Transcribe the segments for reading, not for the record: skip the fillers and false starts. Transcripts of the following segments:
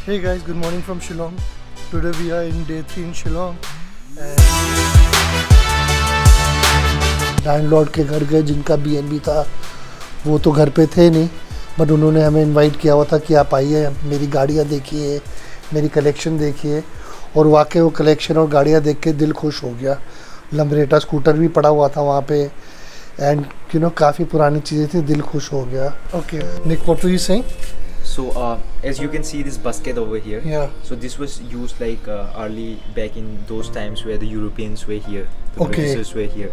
Hey guys, good morning from Shillong. Today we are in day 3 in Shillong. Landlord के घर गए जिनका B&B था, वो तो घर पे थे नहीं, बट उन्होंने हमें इनवाइट किया हुआ था कि आप आइए, मेरी गाड़ियाँ देखिए, मेरी कलेक्शन देखिए। और वाकई वो कलेक्शन और गाड़ियाँ देख के दिल खुश हो गया। लम्बरेटा स्कूटर भी पड़ा हुआ था वहाँ पे, एंड यू नो काफ़ी पुरानी चीज़ें थी, दिल खुश हो गया। Okay Nick, what were you saying? So as you can see this basket over here, Yeah. so this was used like early back in those times where the Europeans were here, the Britishers were here.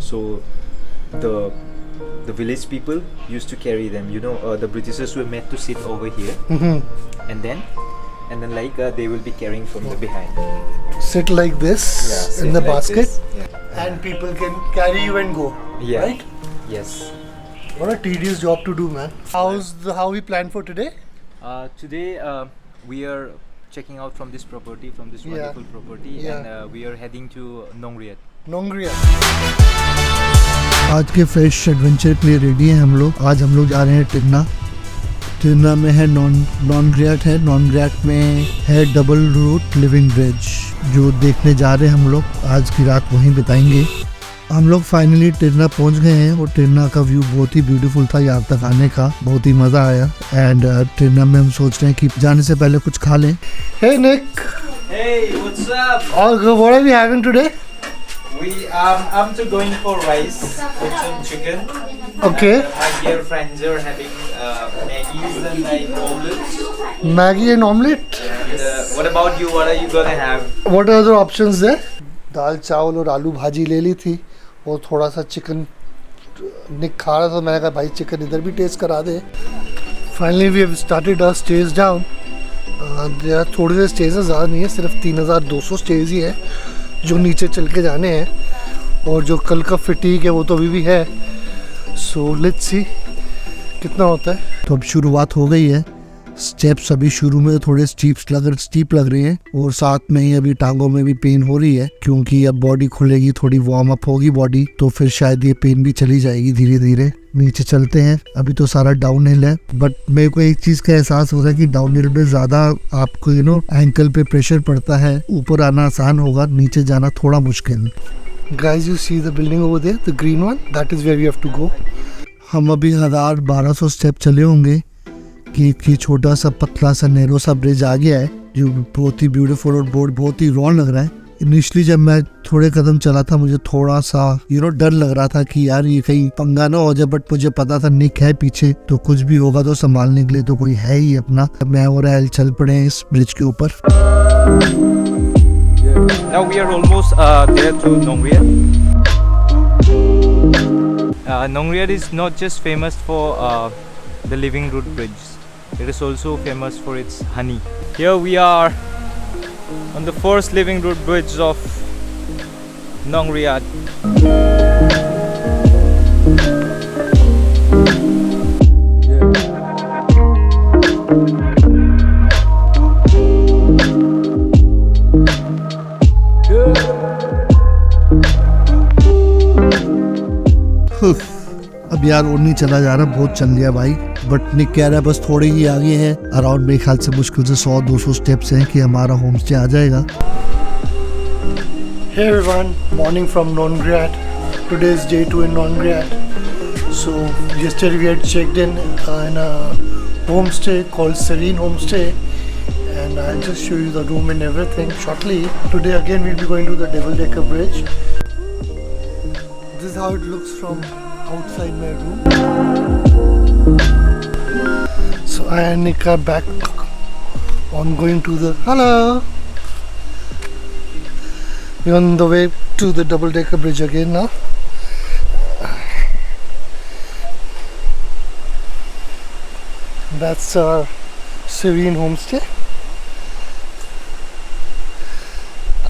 So the village people used to carry them, you know, the Britishers were meant to sit over here, and then like they will be carrying from the behind. Sit like this, sit in the like basket, this. Yeah. and people can carry you and go. Yeah. Right? Yes. What a tedious job to do, man. How we planned for today? Today we are checking out from this property, from this wonderful property, and we are heading to Nongriat. Nongriat. आज के fresh adventure के लिए ready हैं हम लोग। आज हम लोग जा रहे हैं टिरना। टिरना में है नॉनग्रियाट है। नॉनग्रियाट में है डबल रूट लिविंग ब्रिज, जो देखने जा रहे हैं हम लोग। आज की रात वहीं बिताएंगे। हम लोग फाइनली टिरना पहुंच गए हैं और टिरना का व्यू बहुत ही ब्यूटीफुल था। यहाँ तक आने का बहुत ही मज़ा आया। एंड टिरना में हम सोच रहे हैं कि जाने से पहले कुछ खा लें। Hey Nick. Hey, what's up? All good. What are we having today? I'm just going for rice with some chicken. Okay. And, my dear friends are having Maggies and like omelets. Maggie and omelette. And what about you? What are you gonna have? What are other options there? दाल चावल और आलू भाजी ले ली थी, और थोड़ा सा chicken निक खा रहा था। मैंने कहा भाई चिकन इधर भी टेस्ट करा दे। Finally we have started our stage down. थोड़े से स्टेज ज़्यादा नहीं है, सिर्फ 3200 स्टेज ही है जो नीचे चल के जाने हैं, और जो कल का फटीक है वो तो अभी भी है। सो लेट्स सी कितना होता है। तो अब शुरुआत हो गई है। स्टेप्स अभी शुरू में थोड़े स्टीप लग रहे हैं, और साथ में ही अभी टांगों में भी पेन हो रही है, क्योंकि अब बॉडी खुलेगी, थोड़ी वार्म अप होगी बॉडी, तो फिर शायद ये पेन भी चली जाएगी धीरे धीरे। नीचे चलते हैं। अभी तो सारा डाउन हिल है, बट मेरे को एक चीज का एहसास हो रहा है कि डाउन हिल में ज्यादा आपको एंकल पे प्रेशर पड़ता है। ऊपर आना आसान होगा, नीचे जाना थोड़ा मुश्किल। Guys, you see the building over there, the green one? That is where we have to go. हम अभी 1200 स्टेप चले होंगे कि छोटा सा पतला सा नैरो सा ब्रिज आ गया है, जो बहुत ही ब्यूटीफुल और बोर्ड बहुत ही रॉन लग रहा है। इनिशियली जब मैं थोड़े कदम चला था, मुझे थोड़ा सा डर लग रहा था कि यार ये कहीं पंगा ना हो जाए, बट मुझे पता था निक है पीछे, तो कुछ भी होगा तो संभालने के लिए तो कोई है ही अपना। मैं और एल चल पड़े हैं इस ब्रिज के ऊपर। Now we are almost there to Nongriat. Nongriat is not just famous for the living root bridge. It is also famous for its honey. Here we are on the first living root bridge of Nongriat. अब यार और नहीं चला जा रहा, बहुत चल लिया भाई। बट निक कह रहा है बस थोड़े ही आगे हैं, अराउंड मेरे ख्याल से मुश्किल से 100-200 स्टेप्स हैं कि हमारा होम स्टे आ जाएगा। Hey everyone, morning from Nongriat. Today is day 2 in Nongriat. So yesterday we had checked in a homestay called Serene Homestay, and I'll just show you the room and everything shortly. Today again we'll be going to the double-decker bridge. This is how it looks from outside my room. So I and Nick are back on going to the We're on the way to the double-decker bridge again now. That's our Serene homestay.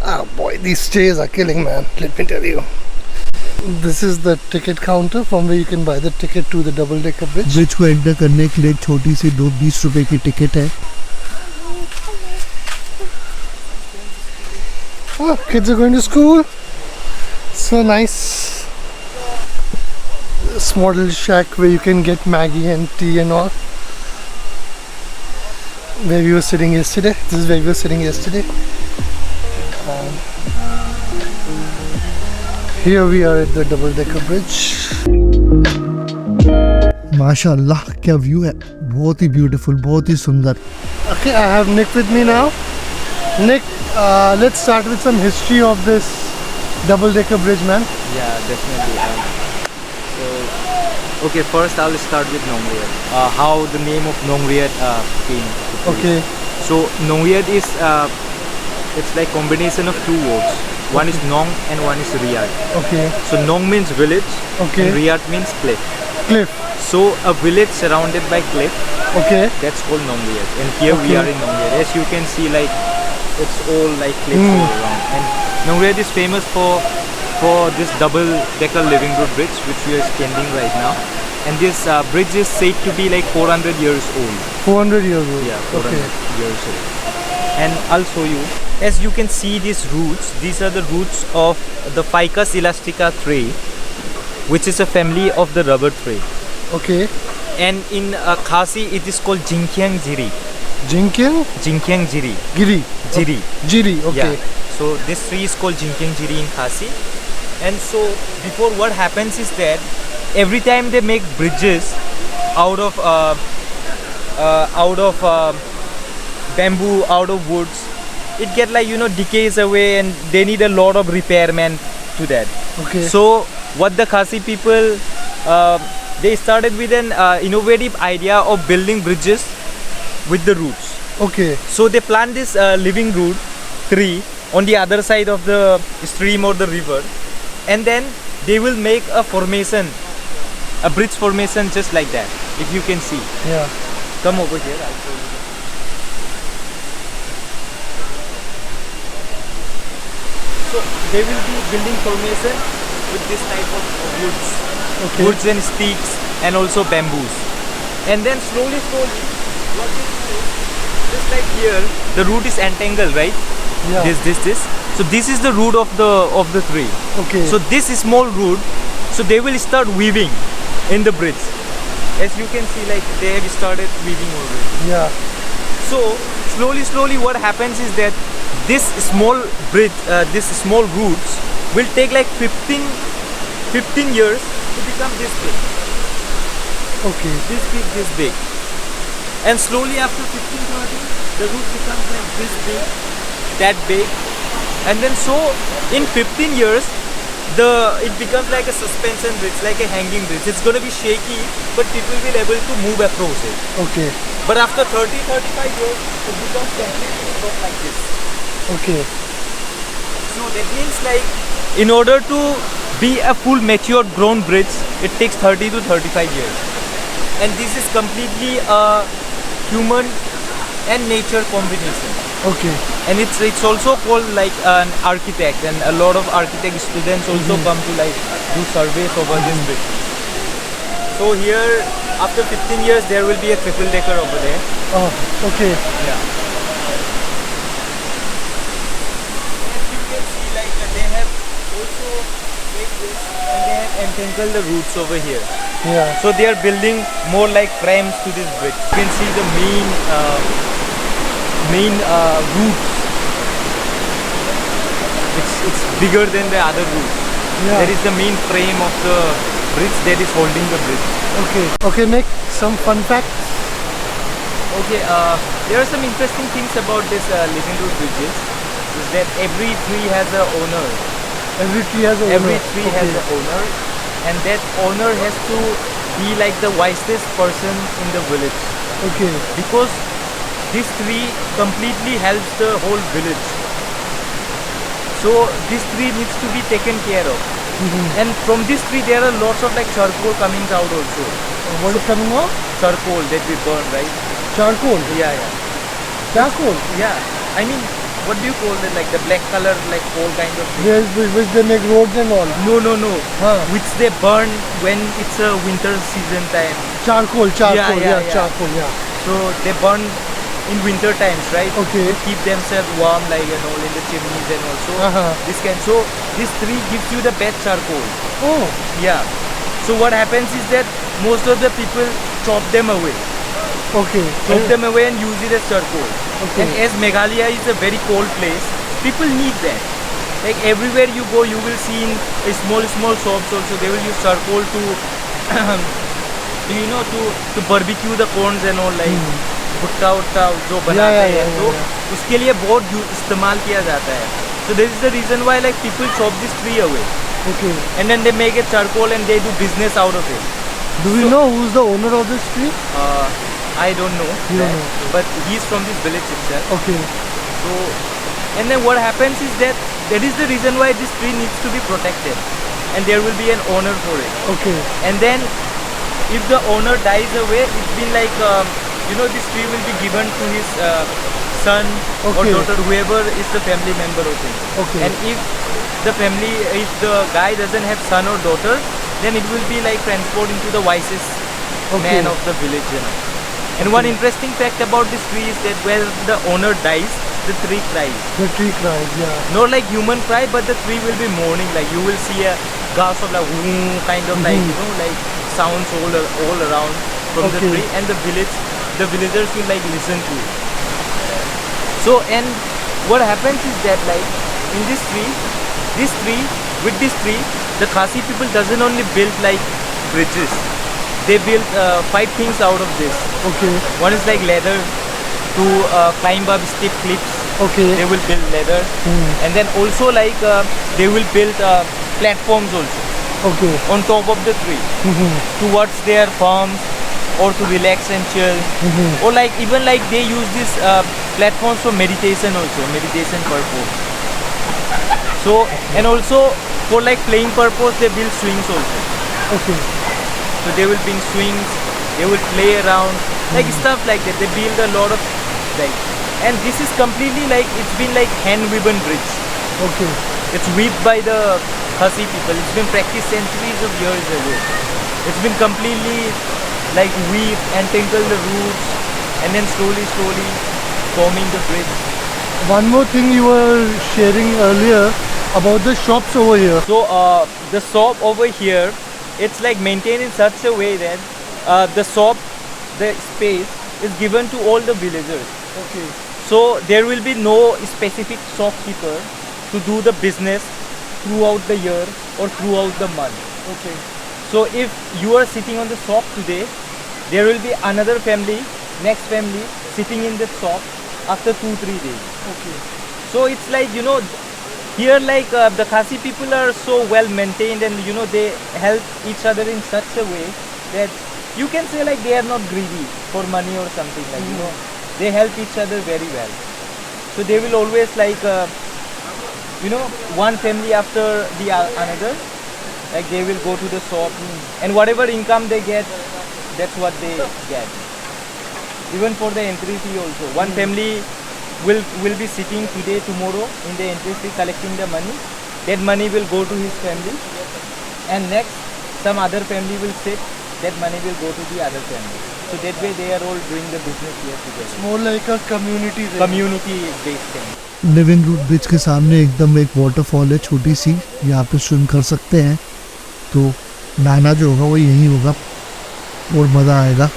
Oh boy, these stays are killing, man. Let me tell you. This is the ticket counter from where you can buy the ticket to the double-decker bridge. Bridge को enter करने के लिए एक छोटी सी 20 रुपए की ticket है। Oh, kids are going to school. So nice. This model shack where you can get Maggie and tea and all. where we were sitting yesterday. This is where we were sitting yesterday. And here we are at the double-decker bridge. माशाल्लाह क्या view है, बहुत ही beautiful, बहुत ही सुंदर. Okay, I have Nick with me now. Nick, let's start with some history of this double-decker bridge, man. Yeah, definitely. Okay, first I'll start with Nongriat. How the name of Nongriat came. Okay. So Nongriat is it's like combination of two words. One is Nong and one is Riat. Okay. So Nong means village. Okay. And Riat means cliff. Cliff. So a village surrounded by cliff. Okay. That's called Nongriat. And here we are in Nongriat. As you can see, like it's all like cliffs all around. And Nongriat is famous for this double-decker living road bridge, which we are standing right now. And this bridge is said to be like 400 years old. 400 years old. Yeah, 400 years old. And I'll show you. As you can see these roots, these are the roots of the Ficus elastica tree, which is a family of the rubber tree. Okay. And in Khasi, it is called Jinkyang Jiri. Jinkyang? Jinkyang Jiri. Giri. Jiri. Jiri, okay. Yeah. So this tree is called Jinkyang Jiri in Khasi. And so before, what happens is that every time they make bridges out of bamboo, out of woods, it get like, you know, decays away, and they need a lot of repairman to that. Okay. So what the Khasi people they started with an innovative idea of building bridges with the roots. Okay. So they plant this living root tree on the other side of the stream or the river, and then they will make a formation, a bridge formation just like that, if you can see. Yeah. Come over here, I'll show you. So they will be building formation with this type of woods, Okay. woods and sticks, and also bamboos. And then slowly, what they do is, just like here, the root is entangled, right? Yeah. This. So this is the root of the tree. Okay. So this small root, so they will start weaving in the bridge. As you can see, like they have started weaving already. Yeah. So slowly what happens is that this small bridge, this small roots will take like 15 years to become this big. Okay. This big. And slowly after 15-20, the root becomes like this big, that big. And then so in 15 years, it becomes like a suspension bridge, like a hanging bridge. It's going to be shaky, but people will be able to move across it. Okay. But after 30-35 years, it becomes completely strong like this. Okay. So that means like in order to be a full matured grown bridge, it takes 30 to 35 years. And this is completely a human and nature combination. Okay. And it's also called like an architect, and a lot of architect students also come to like do surveys over this bridge. So here after 15 years there will be a triple decker over there. Oh, okay. Yeah. As you can see, like they have also made this, and they have entangled the roots over here. Yeah. So they are building more like frames to this bridge. You can see the main roots. It's bigger than the other roots. Yeah. That is the main frame of the bridge that is holding the bridge. Okay. Okay, Nick, some fun facts. Okay, there are some interesting things about this living root bridges. Is that every tree has an owner. Every tree has a Every tree has an owner, and that owner has to be like the wisest person in the village. Okay. Because this tree completely helps the whole village. So this tree needs to be taken care of. And from this tree there are lots of like charcoal coming out also. What is coming out? Charcoal that we burn, right? Charcoal. Yeah. Charcoal. Yeah. I mean, what do you call it? Like the black color, like coal kind of thing? Which they make roads and all. No. Huh. Which they burn when it's a winter season time. Charcoal. Yeah. Charcoal. Yeah. So they burn in winter times, right? Okay. To keep themselves warm, like and all in the chimneys and also this kind. So this tree gives you the best charcoal. Oh. Yeah. So what happens is that most of the people chop them away. Okay. Chop them away and use it as charcoal. Okay. And as Meghalaya is a very cold place, people need that. Like everywhere you go, you will see in small shops also, they will use charcoal to to barbecue the corns and all, like भुट्टा वुट्टा जो बनाते हैं, तो उसके लिए बहुत इस्तेमाल किया जाता है. So this is the reason why like people chop this tree away. Okay. And then they make it charcoal and they do business out of it. Do we know who's the owner of this tree? I don't know. You don't know. But he's from this village itself. Okay. So, and then what happens is that is the reason why this tree needs to be protected, and there will be an owner for it. Okay. And then if the owner dies away, it's been like this tree will be given to his son or daughter, whoever is the family member of him. Okay. And if the guy doesn't have son or daughter, then it will be like transferred into the wisest man of the village. And one interesting fact about this tree is that when the owner dies, the tree cries. The tree cries, yeah. Not like human cry, but the tree will be mourning. Like you will see a gasp of like kind of like like sounds all around from the tree, and the villagers will like listen to it. So, and what happens is that like in this tree, the Khasi people doesn't only build like bridges. They build 5 things out of this. Okay. One is like ladder to climb up steep cliffs. Okay. They will build ladder, and then also like they will build platforms also. Okay. On top of the tree towards their farms or to relax and chill, or like even like they use these platforms for meditation also, meditation purpose. So, and also for like playing purpose, they build swings also. Okay. So they will bring swings, they will play around, like stuff like that. They build a lot of like, and this is completely like, it's been like hand woven bridge. Okay. It's weaved by the Khasi people. It's been practiced centuries of years ago. It's been completely like weave and tinkle the roots, and then slowly forming the bridge. One more thing you were sharing earlier about the shops over here. So the shop over here, it's like maintained in such a way that the space is given to all the villagers. Okay. So there will be no specific shopkeeper to do the business throughout the year or throughout the month. Okay. So if you are sitting on the shop today, there will be another family, next family sitting in the shop after 2-3 days. Okay. So it's like, here like the Khasi people are so well maintained, and they help each other in such a way that you can say like they are not greedy for money or something, like they help each other very well. So they will always like one family after the another, like they will go to the shop, and whatever income they get, that's what they get. Even for the entry fee also, one family will be sitting today, tomorrow in the entry fee collecting the money. That money will go to his family, and next some other family will sit, that money will go to the other family. So that way they are all doing the business here together. It's more like a community thing. Community based thing. Living root bridge के सामने एकदम एक waterfall है छोटी सी, यहाँ पे swim कर सकते हैं. तो नहाना जो होगा वो यही होगा और मज़ा आएगा.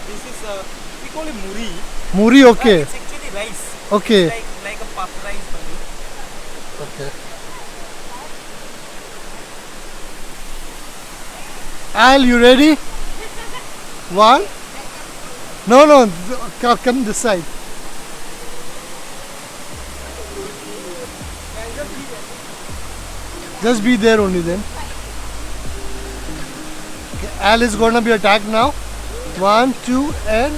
This is we call it muri. Muri, okay. It's actually rice. Okay. Like a puff rice only. Okay. Al, you ready? One? No, come this side. Just be there only then. Okay, Al is gonna be attacked now. 1, 2, and...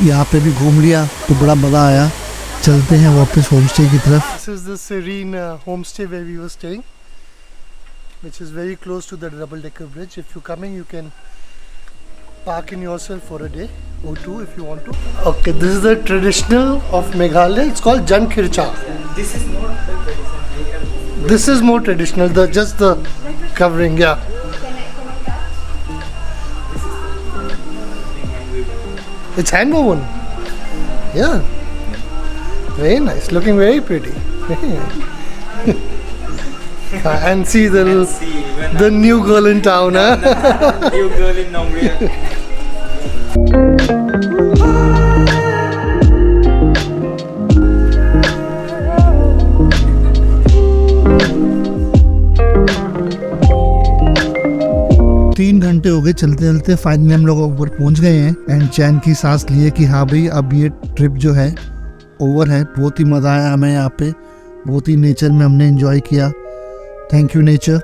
यहाँ पे भी घूम लिया तो बड़ा मज़ा आया. चलते हैं वापस होम स्टे की तरफ. This is the serene homestay where we were staying, which is very close to the double-decker bridge. If you're coming, you can park in yourself for a day or two if you want to. Okay, this is the traditional of Meghalaya. It's called Jan Khircha. This is not the traditional. This is more traditional. Just the covering, yeah. It's hand woven. Yeah. Very nice. Looking very pretty. And see the new girl in town, huh? New girl in Nongriat. 3 घंटे हो गए चलते चलते, finally हम लोग ऊपर पहुंच गए हैं एंड चैन की सांस लिए कि हाँ भाई अब ये ट्रिप जो है ओवर है। बहुत ही मज़ा आया हमें यहाँ पे, बहुत ही नेचर में हमने एंजॉय किया। Thank you nature.